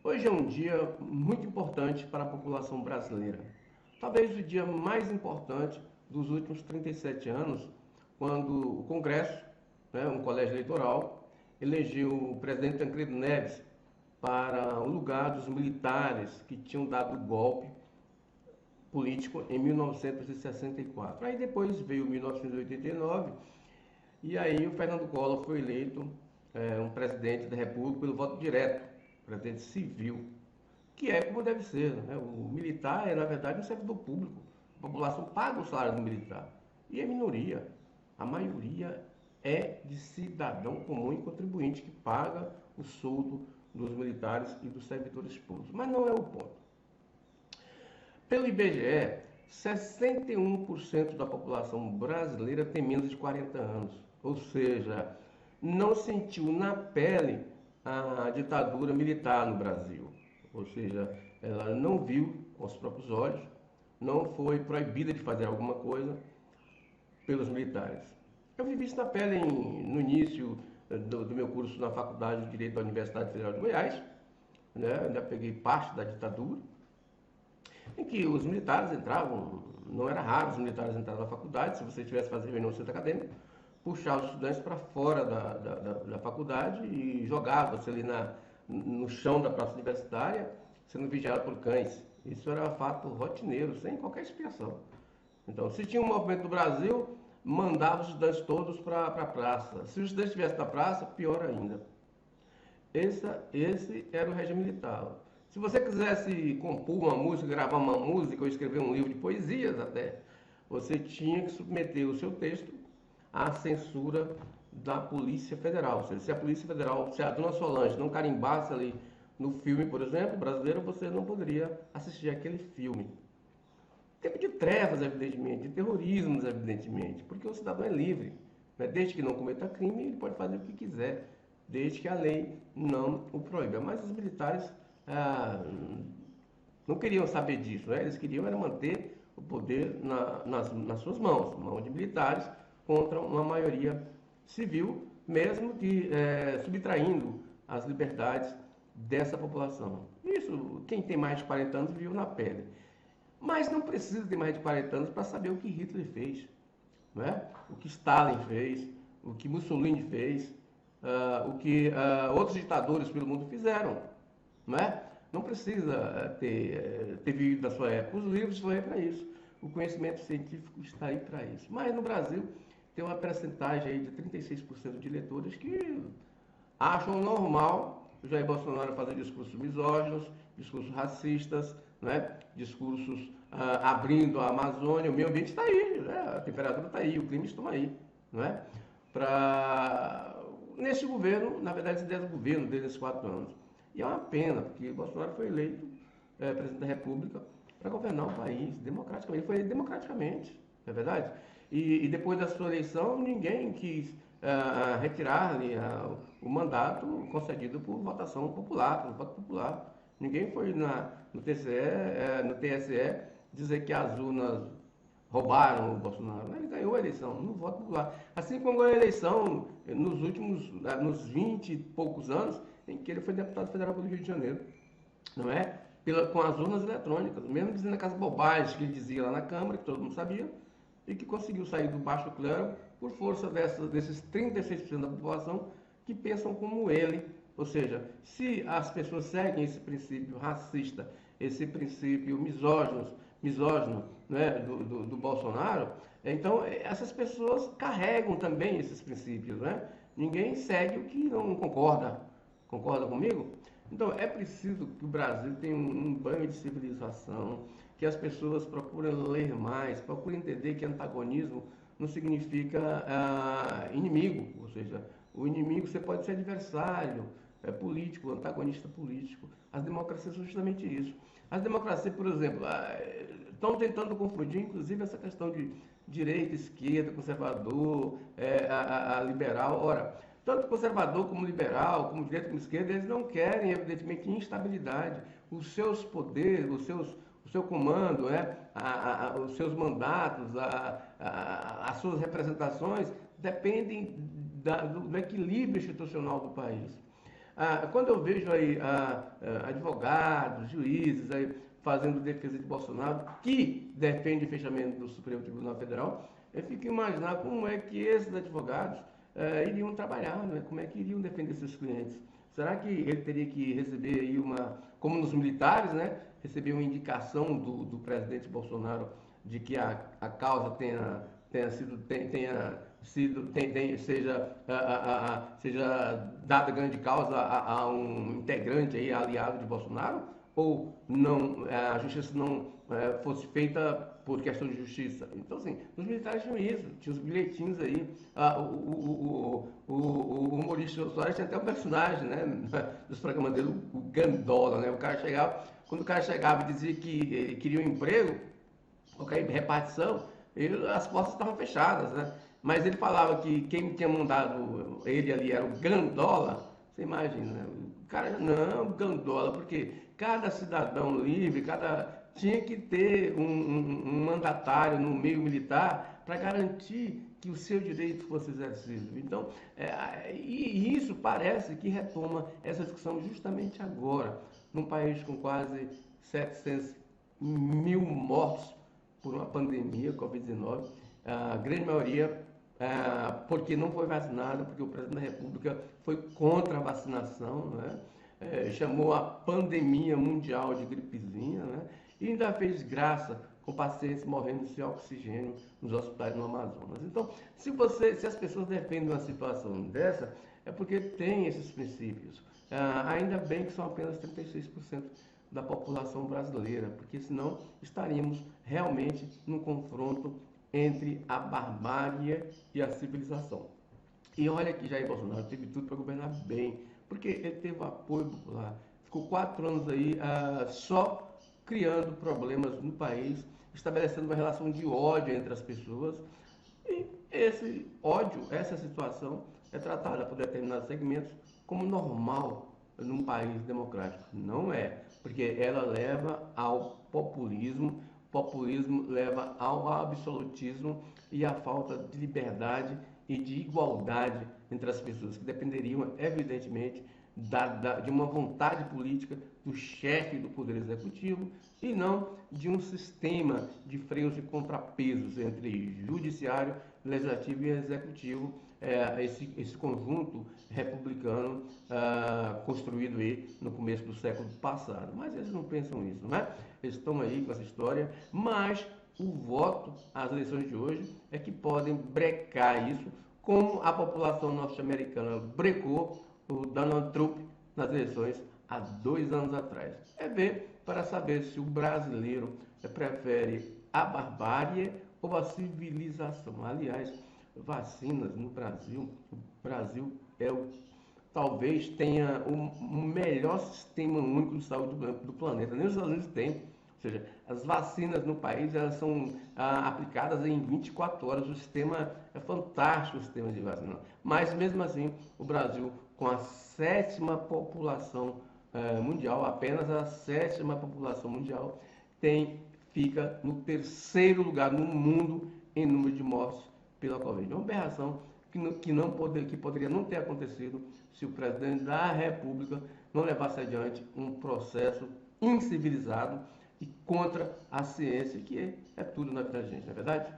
Hoje é um dia muito importante para a população brasileira. Talvez o dia mais importante dos últimos 37 anos, quando o Congresso, um colégio eleitoral, elegeu o presidente Tancredo Neves para o lugar dos militares que tinham dado o golpe político em 1964. Aí depois veio 1989 e aí o Fernando Collor foi eleito um presidente da República pelo voto direto, presidente civil, que é como deve ser, né? O militar é, na verdade, um servidor público. A população paga o salário do militar. E é minoria. A maioria é de cidadão comum e contribuinte que paga o soldo dos militares e dos servidores públicos. Mas não é o ponto. Pelo IBGE, 61% da população brasileira tem menos de 40 anos. Ou seja, não sentiu na pele a ditadura militar no Brasil. Ou seja, ela não viu com os próprios olhos, não foi proibida de fazer alguma coisa pelos militares. Eu vivi isso na pele no início do meu curso na Faculdade de Direito da Universidade Federal de Goiás, né? Ainda peguei parte da ditadura, em que os militares entravam, não era raro os militares entrarem na faculdade, se você tivesse fazendo reunião no centro acadêmico, puxar os estudantes para fora da faculdade e jogar você ali no chão da praça universitária, sendo vigiado por cães. Isso era fato rotineiro, sem qualquer expiação. Então, se tinha um movimento do Brasil, mandava os estudantes todos para a praça. Se os estudantes estivessem na praça, pior ainda. Esse era o regime militar. Se você quisesse compor uma música, gravar uma música ou escrever um livro de poesias até, você tinha que submeter o seu texto à censura da Polícia Federal. Ou seja, se a Polícia Federal, se a Dona Solange não carimbasse ali no filme, por exemplo, brasileiro, você não poderia assistir aquele filme. Tempo de trevas, evidentemente, de terrorismo, evidentemente, porque o cidadão é livre. Né? Desde que não cometa crime, ele pode fazer o que quiser, desde que a lei não o proíba. Mas os militares não queriam saber disso, né? Eles queriam era manter o poder nas suas mãos de militares, contra uma maioria civil, mesmo que subtraindo as liberdades dessa população. Isso, quem tem mais de 40 anos viu na pele. Mas não precisa ter mais de 40 anos para saber o que Hitler fez, não é? O que Stalin fez, o que Mussolini fez, o que outros ditadores pelo mundo fizeram, não é? Não precisa ter vivido da sua época. Os livros estão aí para isso. O conhecimento científico está aí para isso. Mas no Brasil tem uma percentagem aí de 36% de eleitores que acham normal o Jair Bolsonaro fazer discursos misóginos, discursos racistas, né? Discursos abrindo a Amazônia. O meio ambiente está aí, né? A temperatura está aí, o clima está aí. Não é? Nesse governo, na verdade, esse desgoverno desses 4 anos. E é uma pena, porque Bolsonaro foi eleito presidente da República para governar o país democraticamente. Ele foi eleito democraticamente, não é verdade? E depois da sua eleição, ninguém quis retirar-lhe o mandato concedido por votação popular, por voto popular. Ninguém foi no TSE dizer que as urnas roubaram o Bolsonaro. Ele ganhou a eleição no voto popular. Assim como ganhou a eleição nos 20 e poucos anos em que ele foi deputado federal pelo Rio de Janeiro, não é? Com as urnas eletrônicas, mesmo dizendo aquelas bobagens que ele dizia lá na Câmara, que todo mundo sabia, e que conseguiu sair do baixo clero por força desses 36% da população que pensam como ele. Ou seja, se as pessoas seguem esse princípio racista, esse princípio misógino, né, do Bolsonaro, então essas pessoas carregam também esses princípios, né? Ninguém segue o que não concorda. Concorda comigo? Então é preciso que o Brasil tenha um banho de civilização, que as pessoas procurem ler mais, procurem entender que antagonismo não significa inimigo, ou seja, o inimigo você pode ser adversário político, antagonista político. As democracias são justamente isso. As democracias, por exemplo, estão tentando confundir, inclusive, essa questão de direita, esquerda, conservador, liberal. Ora, tanto conservador como liberal, como direita como esquerda, eles não querem, evidentemente, instabilidade. Os seus poderes, o seu comando, os seus mandatos, as suas representações dependem do equilíbrio institucional do país. Quando eu vejo aí advogados, juízes aí fazendo defesa de Bolsonaro, que defende o fechamento do Supremo Tribunal Federal, eu fico imaginando como é que esses advogados iriam trabalhar, né? Como é que iriam defender seus clientes. Será que ele teria que receber aí como nos militares, né? Receber uma indicação do presidente Bolsonaro de que a causa seja dada grande causa a um integrante aí, aliado de Bolsonaro? Ou não, a justiça não fosse feita por questão de justiça? Então, assim, os militares tinham isso, tinham os bilhetinhos aí. O humorista Soares tinha até um personagem, né, dos programas dele, o Gandola, né? Quando o cara chegava e dizia que queria um emprego, qualquer repartição, as portas estavam fechadas, né? Mas ele falava que quem tinha mandado ele ali era o Gandola. Você imagina, né? O cara, não, Gandola, porque cada cidadão livre, tinha que ter um mandatário no meio militar para garantir que o seu direito fosse exercido. Então, e isso parece que retoma essa discussão justamente agora, num país com quase 700 mil mortos por uma pandemia, Covid-19, a grande maioria porque não foi vacinada, porque o presidente da República foi contra a vacinação, né? Chamou a pandemia mundial de gripezinha, né? E ainda fez graça com pacientes morrendo sem oxigênio nos hospitais no Amazonas. Então, se as pessoas defendem uma situação dessa, é porque tem esses princípios. Ainda bem que são apenas 36% da população brasileira, porque senão estaríamos realmente num confronto entre a barbárie e a civilização. E olha que Jair Bolsonaro teve tudo para governar bem, porque ele teve apoio popular. Ficou 4 anos aí só criando problemas no país, estabelecendo uma relação de ódio entre as pessoas. E esse ódio, essa situação, é tratada por determinados segmentos como normal num país democrático. Não é, porque ela leva ao populismo leva ao absolutismo e à falta de liberdade e de igualdade entre as pessoas, que dependeriam, evidentemente, de uma vontade política do chefe do Poder Executivo e não de um sistema de freios e contrapesos entre judiciário, legislativo e executivo, esse conjunto republicano construído aí no começo do século passado. Mas eles não pensam nisso, não é? Eles estão aí com essa história, mas o voto às eleições de hoje é que podem brecar isso, como a população norte-americana brecou o Donald Trump nas eleições há 2 anos atrás. É ver para saber se o brasileiro prefere a barbárie ou a civilização. Aliás, vacinas no Brasil, o Brasil talvez tenha o melhor sistema único de saúde do planeta. Nem os Estados Unidos têm. Ou seja, as vacinas no país elas são aplicadas em 24 horas. O sistema é fantástico, o sistema de vacina. Mas mesmo assim, o Brasil, com a 7ª população mundial, apenas a 7ª população mundial, fica no 3º lugar no mundo em número de mortes pela Covid. É uma aberração que poderia não ter acontecido se o presidente da República não levasse adiante um processo incivilizado e contra a ciência, que é tudo na vida da gente, não é verdade?